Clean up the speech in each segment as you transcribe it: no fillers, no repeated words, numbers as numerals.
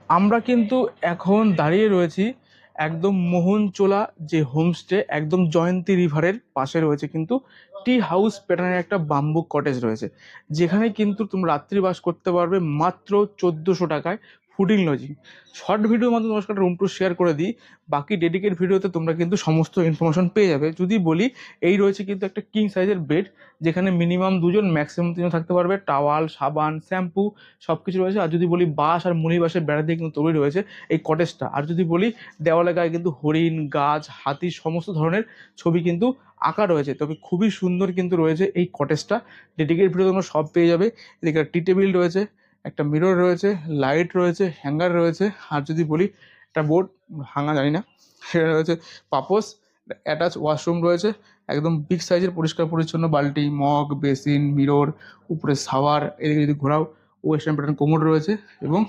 আমরা কিন্তু এখন দাঁড়িয়ে রয়েছি একদম মোহনচোলা যে হোমস্টে, একদম জয়ন্তী রিভারের পাশে রয়েছে কিন্তু টি হাউস প্যাটার্নের একটা বাম্বু কটেজ রয়েছে, যেখানে কিন্তু তোমরা রাত্রিবাস করতে পারবে মাত্র 1400 টাকায়, ফুডিং লজিং। শর্ট ভিডিওর মাধ্যমে তোমার সাথে রুম টু শেয়ার করে দিই, বাকি ডেডিকেট ভিডিওতে তোমরা কিন্তু সমস্ত ইনফরমেশন পেয়ে যাবে। যদি বলি, এই রয়েছে কিন্তু একটা কিং সাইজের বেড, যেখানে মিনিমাম দুজন ম্যাক্সিমাম তিনজন থাকতে পারবে, টাওয়াল, সাবান, শ্যাম্পু সব কিছু রয়েছে। আর যদি বলি বাঁশ আর মুড়ি বাঁশের বেড়া দিয়ে কিন্তু তৈরি রয়েছে এই কটেজটা। আর যদি বলি, দেওয়ালে গায়ে কিন্তু হরিণ, গাছ, হাতি সমস্ত ধরনের ছবি কিন্তু আঁকা রয়েছে। তবে খুবই সুন্দর কিন্তু রয়েছে এই কটেজটা। ডেডিকেট ভিডিও তোমরা সব পেয়ে যাবে। এদিকে টি টেবিল রয়েছে, একটা মিরর রয়েছে, লাইট রয়েছে, হ্যাঙ্গার রয়েছে। আর যদি বলি, একটা বোর্ড ভাঙা জানি না, সেটা রয়েছে পাপোস। অ্যাটাচ ওয়াশরুম রয়েছে, একদম বিগ সাইজের পরিষ্কার পরিচ্ছন্ন বালতি, মগ, বেসিন, মিরর, উপরে শাওয়ার। এদিকে যদি ঘোরাও, ওয়েস্টার্ন প্যাটার্ন কোমোড রয়েছে। এবং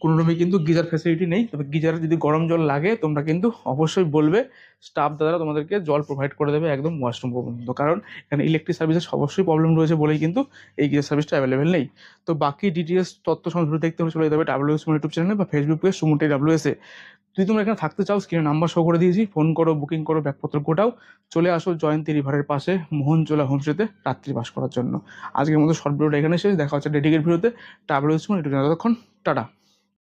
কোনো রুমে কিন্তু গিজার ফ্যাসিলিটি নেই, তবে গিজারে যদি গরম জল লাগে তোমরা কিন্তু অবশ্যই বলবে, স্টাফ দাদারা তোমাদেরকে জল প্রোভাইড করে দেবে একদম ওয়াশরুম পর্যন্ত। কারণ এখানে ইলেকট্রিক সার্ভিসের অবশ্যই প্রবলেম রয়েছে বলেই কিন্তু এই গিজার সার্ভিসটা অ্যাভেলেবেল নেই। তো বাকি ডিটেলস তথ্য সংগ্রহ দেখতে হলে চলে যেতে হবে ডাব্লিউএস ইউটিউব চ্যানেলে বা ফেসবুক পেজ সুমুটে ডাব্লিউএসে। যদি তোমরা এখানে থাকতে চাও, স্ক্রিনে নাম্বার শো করে দিয়েছি, ফোন করো, বুকিং করো, ব্যাগপত্র গোটাও, চলে আসো জয়ন্তী রিভারের পাশে মোহনচোলা হোমস্টেতে রাত্রিবাস করার জন্য। আজকের মতো শর্ট ভিডিওটা এখানে শেষ, দেখা হচ্ছে ডেডিকেট ভিডিওতে। ডাব্লিউএস ইউটিউব চ্যানেল, ততক্ষণ টাটা।